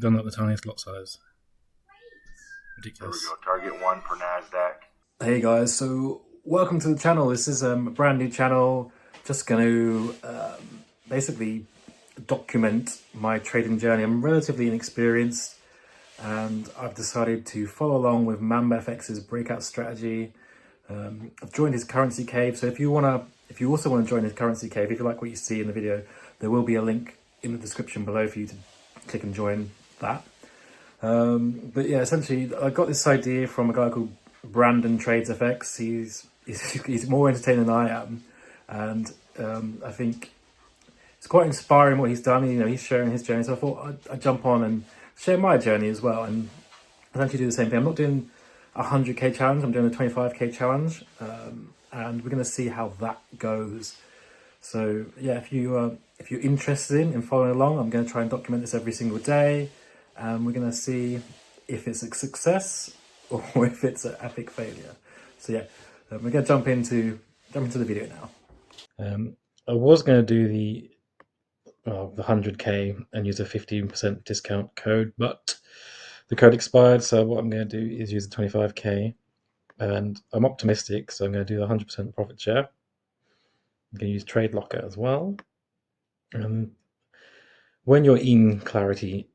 Done at the tiniest lot size. There we Ridiculous. go. Target one for NASDAQ. Hey guys, so welcome to the channel. This is a brand new channel. Just going to basically document my trading journey. I'm relatively inexperienced and I've decided to follow along with MambaFX's breakout strategy. I've joined his currency cave. So if you also want to join his currency cave, if you like what you see in the video, there will be a link in the description below for you to click and join that. But yeah, essentially, I got this idea from a guy called Brandon Trades FX. He's more entertaining than I am, and I think it's quite inspiring what he's done. He's sharing his journey, so I thought I'd jump on and share my journey as well, and essentially do the same thing. I'm not doing a 100k challenge. I'm doing a 25k challenge, and we're going to see how that goes. So yeah, if you're interested in following along, I'm going to try and document this every single day, and we're going to see if it's a success or if it's an epic failure. So yeah, we're going to jump into the video now. I was going to do the 100k and use a 15% discount code, but the code expired. So what I'm going to do is use the 25k, and I'm optimistic, so I'm going to do the 100% profit share. I'm going to use Trade Locker as well. When you're in Clarity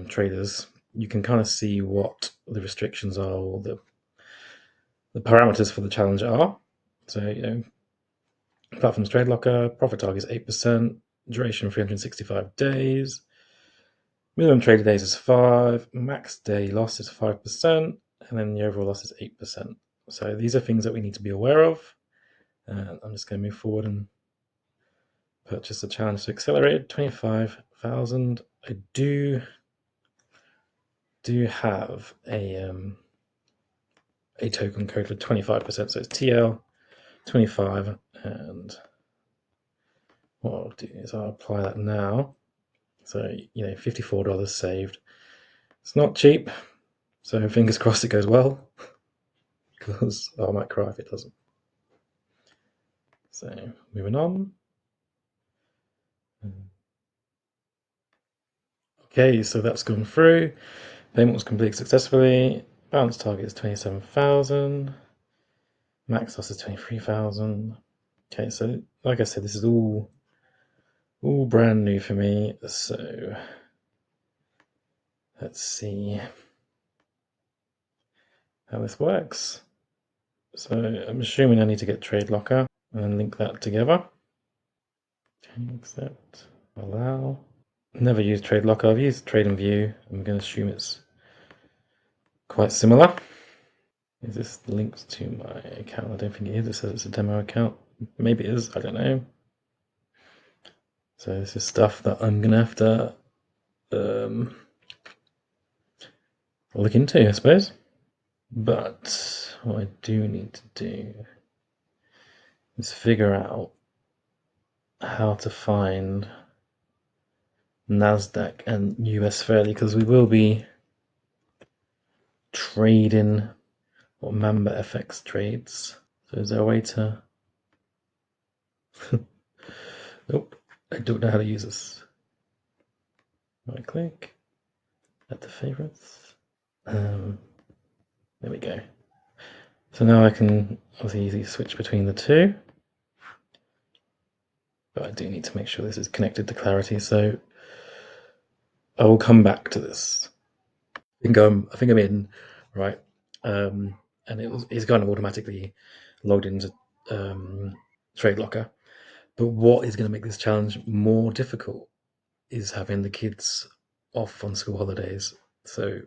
Traders, you can kind of see what the restrictions are, or the parameters for the challenge are. So, platform's Trade Locker, profit target is 8%, duration 365 days, minimum traded days is 5, max day loss is 5%, and then the overall loss is 8%. So these are things that we need to be aware of. I'm just going to move forward and purchase the challenge to accelerate 25,000. I do have a token code for 25%, so it's TL25, and what I'll do is I'll apply that now. So $54 saved. It's not cheap, so fingers crossed it goes well, because I might cry if it doesn't. So moving on. Okay, so that's gone through. Payment was completed successfully. Balance target is 27,000. Max loss is 23,000. Okay, so like I said, this is all brand new for me. So let's see how this works. So I'm assuming I need to get Trade Locker and link that together. Okay, accept, allow. Never used Trade Locker. I've used Trade and View. I'm going to assume it's quite similar. Is this linked to my account? I don't think it is. It says it's a demo account. Maybe it is. I don't know. So this is stuff that I'm going to have to look into, I suppose. But what I do need to do is figure out how to find NASDAQ and US fairly, because we will be trading what MambaFX trades. So is there a way to... Nope, I don't know how to use this. Right click, add the favorites. There we go. So now I can obviously easily switch between the two. But I do need to make sure this is connected to Clarity, so I will come back to this. I think I'm in, right? And it's kind of automatically logged into Trade Locker. But what is going to make this challenge more difficult is having the kids off on school holidays. So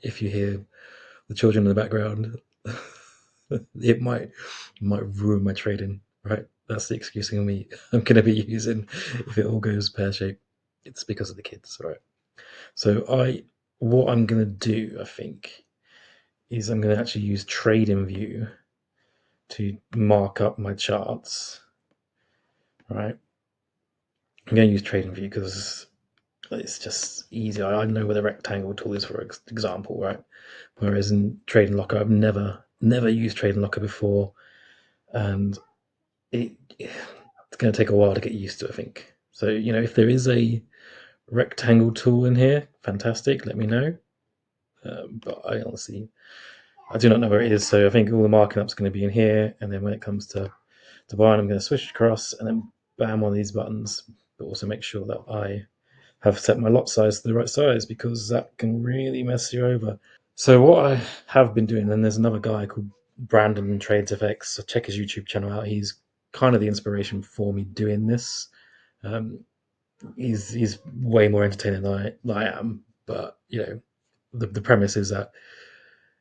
if you hear the children in the background, it might ruin my trading. Right? That's the excuse I'm going to be using if it all goes pear shaped. It's because of the kids, right? So what I'm going to do, I think, is I'm going to actually use Trading View to mark up my charts, right? I'm going to use Trading View because it's just easier. I know where the rectangle tool is, for example, right? Whereas in Trading Locker, I've never used Trading Locker before, and it's going to take a while to get used to, I think. So if there is a rectangle tool in here, fantastic, let me know. But I do not know where it is, so I think all the marking up's going to be in here, and then when it comes to buying, I'm going to switch across and then bam one of these buttons, but also make sure that I have set my lot size to the right size, because that can really mess you over. So what I have been doing, and there's another guy called Brandon Trades FX, so check his YouTube channel out. He's kind of the inspiration for me doing this. He's way more entertaining than I am, but the premise is that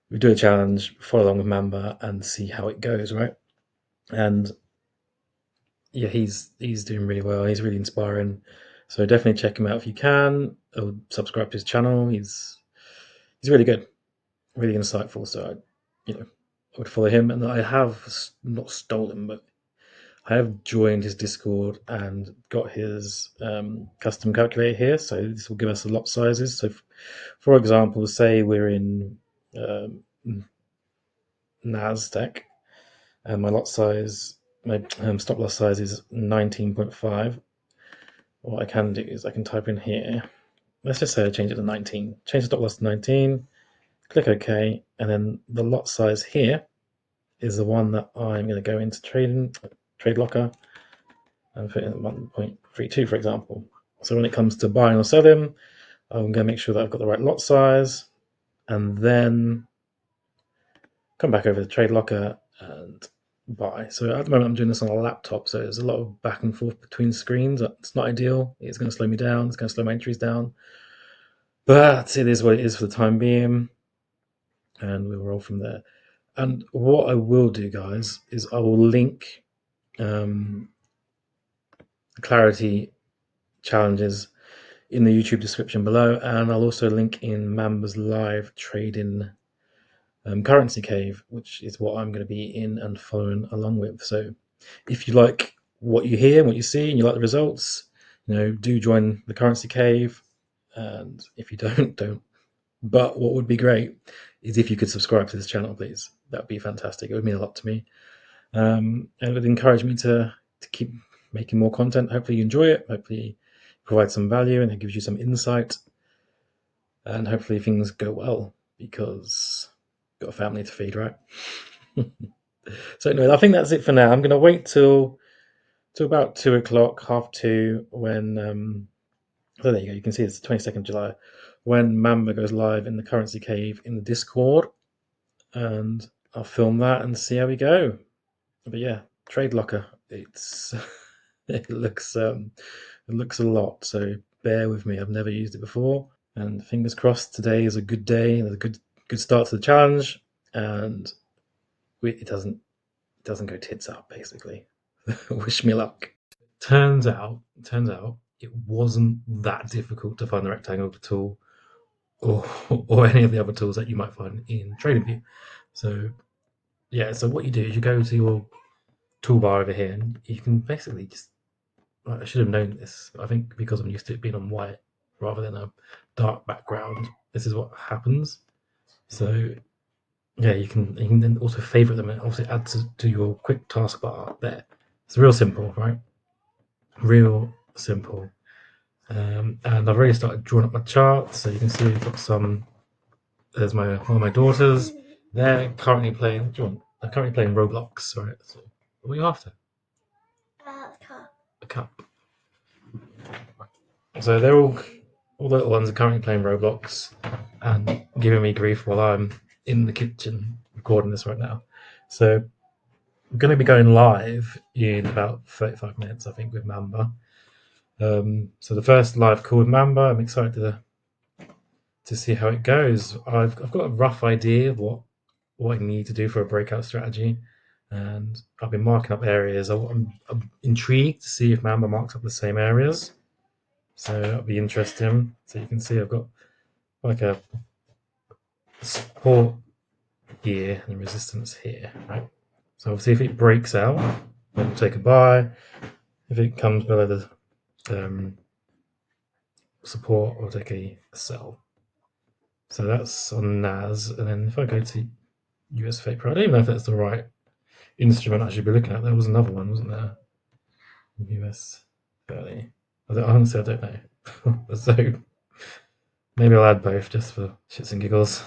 we do a challenge, follow along with Mamba, and see how it goes, right? And yeah, he's doing really well. He's really inspiring. So definitely check him out if you can, or subscribe to his channel. He's really good, really insightful. So I would follow him, and I have not stolen, but I have joined his Discord and got his custom calculator here. So this will give us the lot sizes. So, for example, say we're in NASDAQ, and my lot size, my stop loss size is 19.5. What I can do is I can type in here. Let's just say I change it to 19. Change the stop loss to 19. Click OK, and then the lot size here is the one that I'm going to go into Trade Locker, and put in 1.32, for example. So when it comes to buying or selling, I'm going to make sure that I've got the right lot size, and then come back over to Trade Locker and buy. So at the moment I'm doing this on a laptop, so there's a lot of back and forth between screens. It's not ideal. It's going to slow me down. It's going to slow my entries down. But it is what it is for the time being, and we'll roll from there. And what I will do, guys, is I will link clarity challenges in the YouTube description below, and I'll also link in Mamba's live trading currency cave, which is what I'm going to be in and following along with. So if you like what you hear and what you see, and you like the results, do join the currency cave. And if you don't. But what would be great is if you could subscribe to this channel, please. That would be fantastic. It would mean a lot to me. And it would encourage me to keep making more content. Hopefully you enjoy it. Hopefully provide some value and it gives you some insight. And hopefully things go well, because I've got a family to feed, right? So anyway, I think that's it for now. I'm going to wait till about 2 o'clock, 2:30, when so there you go. You can see it's the 22nd July when Mamba goes live in the currency cave in the Discord, and I'll film that and see how we go. But yeah, Trade Locker. It's it looks a lot. So bear with me. I've never used it before, and fingers crossed today is a good day and a good start to the challenge, and it doesn't go tits up, basically. Wish me luck. Turns out it wasn't that difficult to find the rectangle tool, or any of the other tools that you might find in TradingView. So yeah, so what you do is you go to your toolbar over here, and you can basically just, I should have known this, but I think because I'm used to it being on white rather than a dark background, this is what happens. So yeah, you can then also favorite them, and obviously add to your quick taskbar there. It's real simple, right? Real simple. And I've already started drawing up my charts, so you can see we've got some. There's one of my daughters. They're currently playing. They're currently playing Roblox. Right. So, what are you after? A cup. So they're all the little ones are currently playing Roblox and giving me grief while I'm in the kitchen recording this right now. So I'm going to be going live in about 35 minutes, I think, with Mamba. So the first live call with Mamba, I'm excited to see how it goes. I've got a rough idea of what I need to do for a breakout strategy, and I've been marking up areas. I'm intrigued to see if Mamba marks up the same areas, so that'll be interesting. So you can see I've got like a support here and resistance here, right? So obviously if it breaks out, we'll take a buy. If it comes below the support, I'll take a sell. So that's on NAS, and then if I go to US Vapor, I don't even know if that's the right instrument I should be looking at. There was another one, wasn't there? US 30. Honestly, I don't know. So maybe I'll add both just for shits and giggles.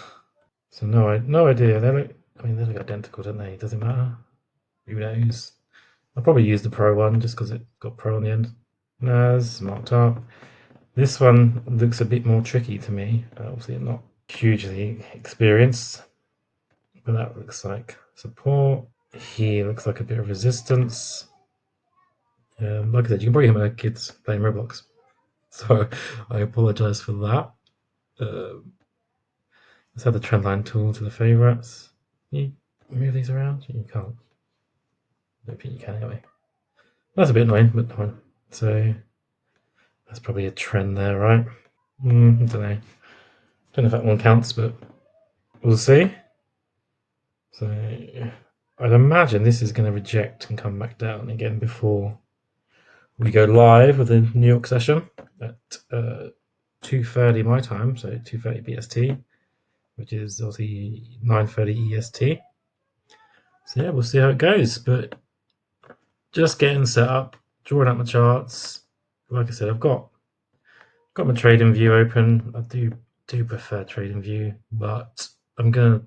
So no idea. They look identical, don't they? Does it matter? Who knows? I'll probably use the Pro one just because it got Pro on the end. NAS marked up. This one looks a bit more tricky to me. Obviously, I'm not hugely experienced, but that looks like support. Here looks like a bit of resistance. Like I said, you can probably hear my kids playing Roblox, so I apologise for that. Let's add the trendline tool to the favourites. Can you move these around? You can't. I don't think you can anyway. That's a bit annoying, but fine. So that's probably a trend there, right? I don't know. Don't know if that one counts, but we'll see. So I'd imagine this is going to reject and come back down again before we go live with the New York session at 2:30 my time, so 2:30 BST, which is obviously 9:30 EST. So yeah, we'll see how it goes. But just getting set up, drawing up my charts. Like I said, I've got my trading view open. I do prefer trading view, but I'm gonna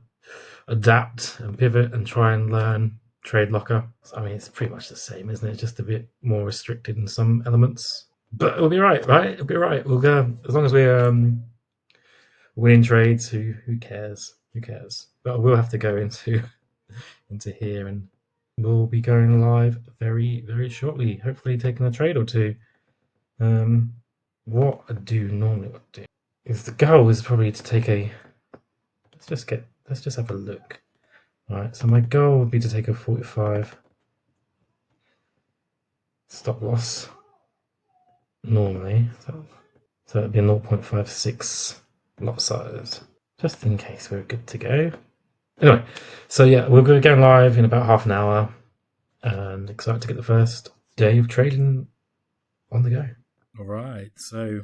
adapt and pivot and try and learn trade locker. I mean, it's pretty much the same, isn't it? Just a bit more restricted in some elements, but it'll be right? It'll be right. We'll go as long as we're winning trades. Who cares? Who cares? But I will have to go into here, and we'll be going live very shortly. Hopefully, taking a trade or two. What I do normally do is the goal is probably to take a. Let's just have a look. All right, so my goal would be to take a 45 stop loss normally. So it'd be a 0.56 lot size, just in case we're good to go. Anyway, so yeah, we'll go live in about half an hour, and excited to get the first day of trading on the go. All right, so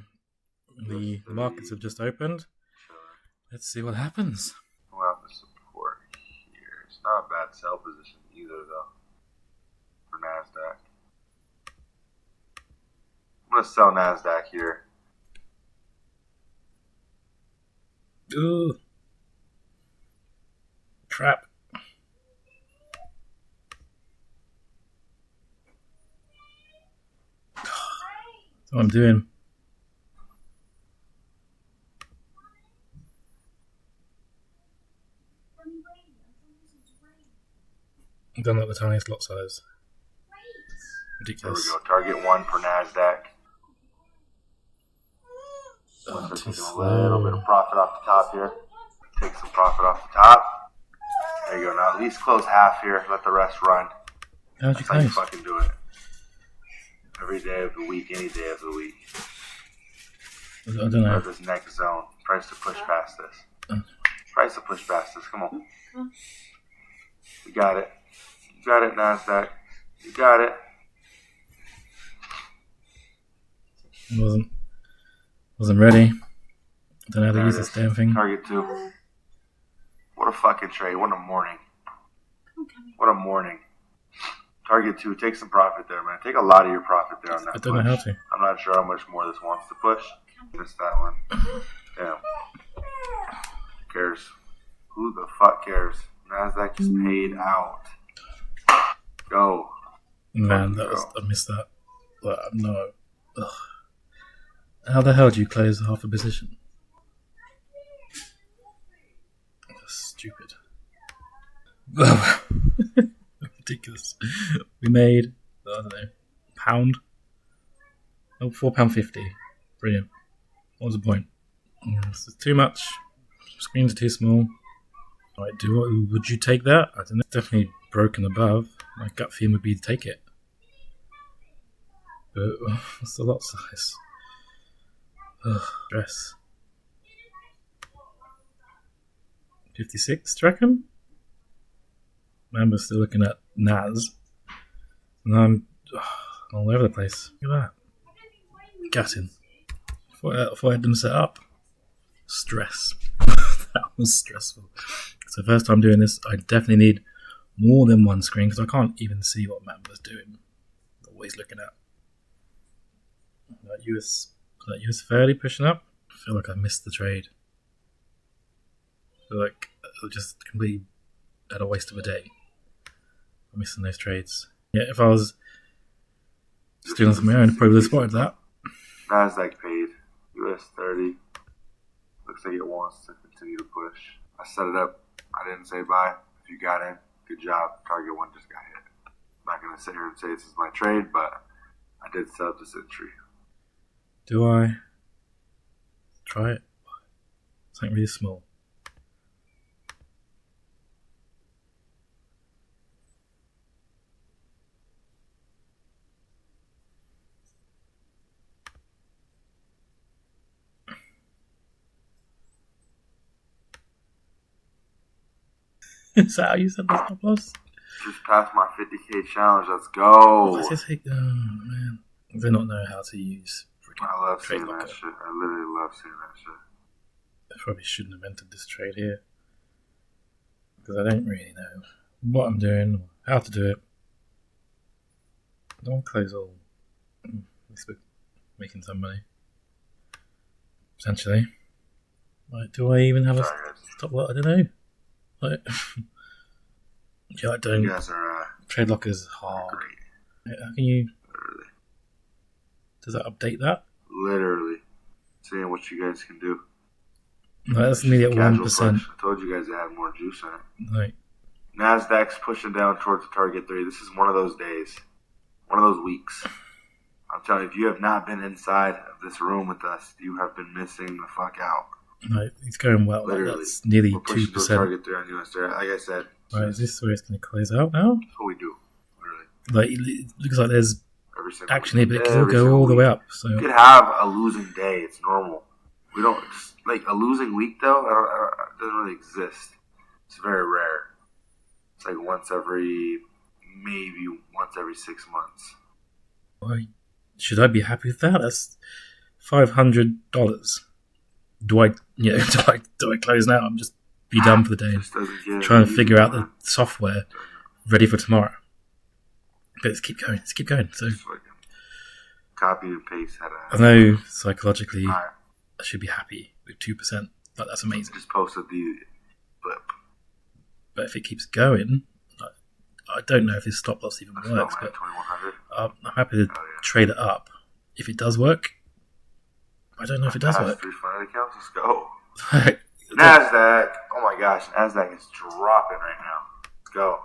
the markets have just opened. Let's see what happens. We'll have the support here. It's not a bad sell position either, though, for NASDAQ. I'm going to sell NASDAQ here. Ooh. Crap. That's what I'm doing. I don't like the tiniest lot size. Ridiculous. There we go. Target 1 for NASDAQ. Oh, Looks like taking a little bit of profit off the top here. Take some profit off the top. There you go. Now at least close half here. Let the rest run. How'd you close? That's how you fucking do it. Every day of the week, any day of the week. I don't know. This next zone. Price to push past this. Price to push past this. Come on. You got it. You got it, NASDAQ. You got it. Wasn't ready. Don't know how to use this damn thing. Target 2. What a fucking trade. What a morning. What a morning. Target 2. Take some profit there, man. Take a lot of your profit there on that. I don't know how to. I'm not sure how much more this wants to push. Missed that one. Damn. Who cares? Who the fuck cares? NASDAQ just paid out. Go. Man, I missed that. No. Ugh. How the hell do you close half a position? That's stupid. Ridiculous. We made, I don't know, pound? Oh, £4.50. Brilliant. What was the point? This is too much. Screens are too small. Right, would you take that? I don't know. It's definitely broken above. My gut feeling would be to take it. But what's the lot size? Ugh, stress. 56, do you reckon? Mamba's still looking at NAS. And I'm all over the place. Look at that. Gutting. I thought I had them set up. Stress. That was stressful. So first time doing this, I definitely need more than one screen because I can't even see what Mamba's doing. Always looking at US That US 30 pushing up. I feel like I missed the trade. I feel like I just completely had a waste of a day. I'm missing those trades. Yeah, if I was just doing something around, I probably would have spotted that. Nasdaq paid. US 30. Looks like it wants to continue to push. I set it up. I didn't say buy. If you got in, good job. Target 1 just got hit. I'm not going to sit here and say this is my trade, but I did set up this entry. Do I try it? Something really small. Is that how you said the stop loss? Just passed my 50K challenge. Let's go. What's it take? Oh man, I do not know how to use. I love seeing that shit. I literally love seeing that shit. I probably shouldn't have entered this trade here because I don't really know what I'm doing or how to do it. I don't want to close all. At least we're making some money. Potentially. Like, do I even have a stop loss? I don't know. Like, yeah, I don't. You guys are trade lockers hard. great. How can you? Literally. Does that update that? Literally. Seeing what you guys can do. No, that's nearly at 1%. I told you guys it had more juice in it. Right. Nasdaq's pushing down towards the target 3. This is one of those days. One of those weeks. I'm telling you, if you have not been inside of this room with us, you have been missing the fuck out. Right, it's going well. Literally. That's nearly We're pushing to 2%. target 3 on US. Like I said. Right, is this where it's going to close out now? That's what we do. Literally. Like, it looks like there's action here, but it could every go all the way up. So you could have a losing day. It's normal. We don't just, like a losing week though. It doesn't really exist. It's very rare. It's like once every 6 months. why should I be happy with that? That's $500. Do I close now and just be done for the day? Try and figure out the software ready for tomorrow. But let's keep going. So Copy and paste. I know psychologically I should be happy with 2%, but that's amazing. Just posted the flip. But if it keeps going, I don't know if this stop loss even works. But I'm happy to trade it up if it does work. I don't know if it does work. 300 accounts. Let's go. Nasdaq. Oh my gosh, Nasdaq is dropping right now. Let's go.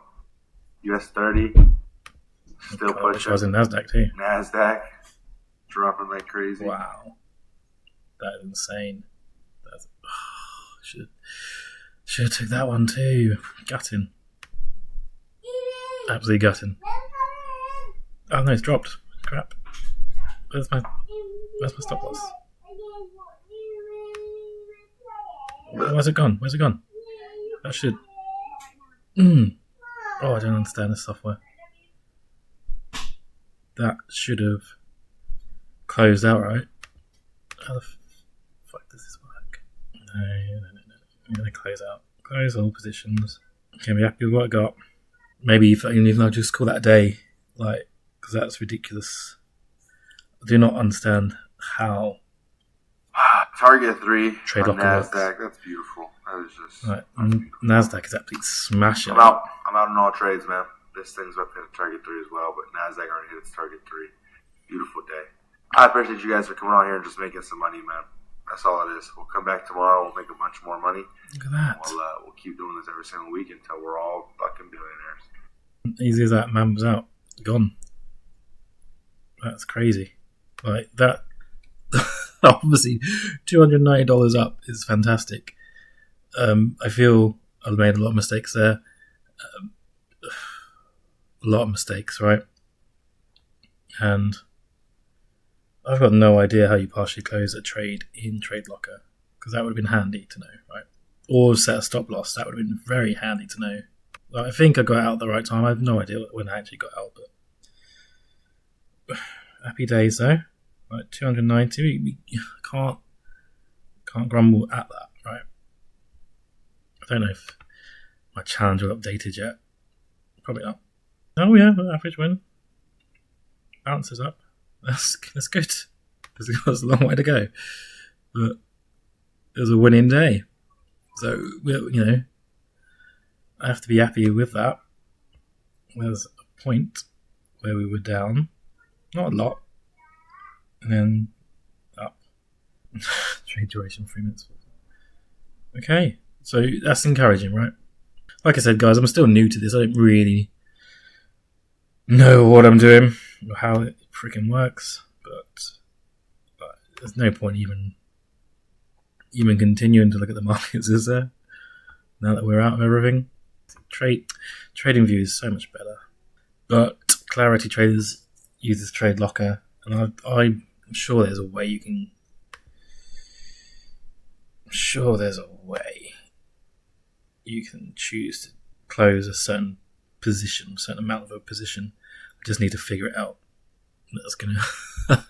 US 30. Still pushing. I wish I was in Nasdaq too. Nasdaq dropping like crazy. Wow, that is insane. Should have took that one too. Gutting. Absolutely gutting. Oh no, it's dropped. Crap. Where's my stop loss? Where's it gone? That should. Oh, I don't understand this software. That should have closed out, right? How the fuck does this work? No. I'm going to close out. Close all positions. Can be happy with what I got. Maybe even I'll just call that a day. Like, because that's ridiculous. I do not understand how. Target 3 trade on locker Nasdaq. That's beautiful. That is just. Right. Nasdaq is absolutely smashing. I'm out on all trades, man. This thing's up to target 3 as well, but Nasdaq already hit its target 3. Beautiful day. I appreciate you guys for coming on here and just making some money, man. That's all it is. We'll come back tomorrow. We'll make a bunch more money. Look at that. We'll keep doing this every single week until we're all fucking billionaires. Easy as that. Mamba's out. Gone. That's crazy. Like that. Obviously, $290 up is fantastic. I feel I've made a lot of mistakes there. A lot of mistakes, right? And I've got no idea how you partially close a trade in Trade Locker, because that would have been handy to know, right? Or set a stop loss. That would have been very handy to know. I think I got out at the right time. I have no idea when I actually got out, but happy days though. Right, 290. We can't grumble at that, right? I don't know if my challenge will updated yet. Probably not. Oh yeah, average win. Bounces up. That's good. because it was a long way to go. But it was a winning day. So, you know, I have to be happy with that. There's a point where we were down, not a lot, and then up. Trade duration 3 minutes. Okay, so that's encouraging, right? Like I said, guys, I'm still new to this. I don't really know what I'm doing or how it freaking works, but there's no point even continuing to look at the markets, is there? Now that we're out of everything, trading view is so much better. But Clarity Traders uses Trade Locker, and I'm sure there's a way you can. I'm sure there's a way you can choose to close a certain position, a certain amount of a position. I just need to figure it out.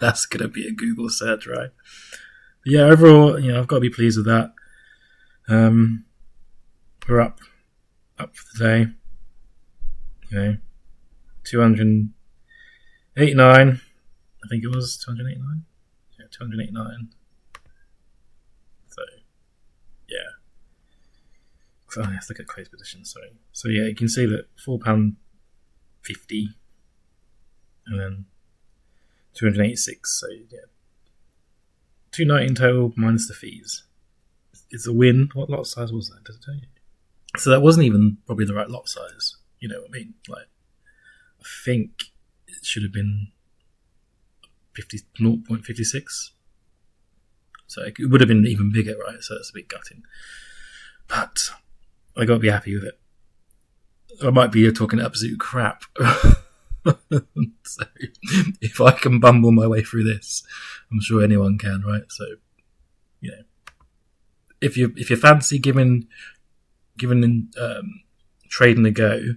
That's gonna be a Google search, right? But yeah, overall, you know, I've got to be pleased with that. We're up for the day. You know, 289. I think it was 289. Yeah, 289. So, yeah. So I have to look at close position. Sorry. So yeah, you can see that £4.50, and then 286. So yeah, 290 in total minus the fees. It's a win. What lot size was that? Does it tell you? So that wasn't even probably the right lot size. You know what I mean? Like, I think it should have been 0.56. So it would have been even bigger, right? So that's a bit gutting. But I got to be happy with it. I might be talking absolute crap. So if I can bumble my way through this, I'm sure anyone can, right? So, you know, if you fancy giving trading a go,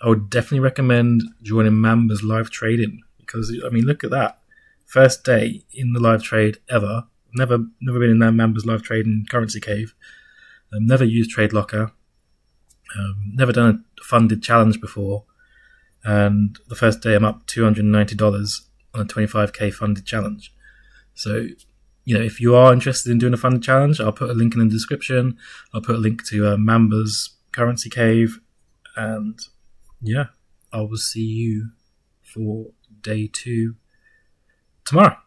I would definitely recommend joining Mamba's live trading, because I mean, look at that, first day in the live trade ever. Never been in Mamba's live trading currency cave. Never used Trade Locker. Never done a funded challenge before, and the first day I'm up $290 on a 25k funded challenge. So, you know, if you are interested in doing a funded challenge, I'll put a link in the description. I'll put a link to Mamba's currency cave, and yeah, I will see you for day 2 tomorrow.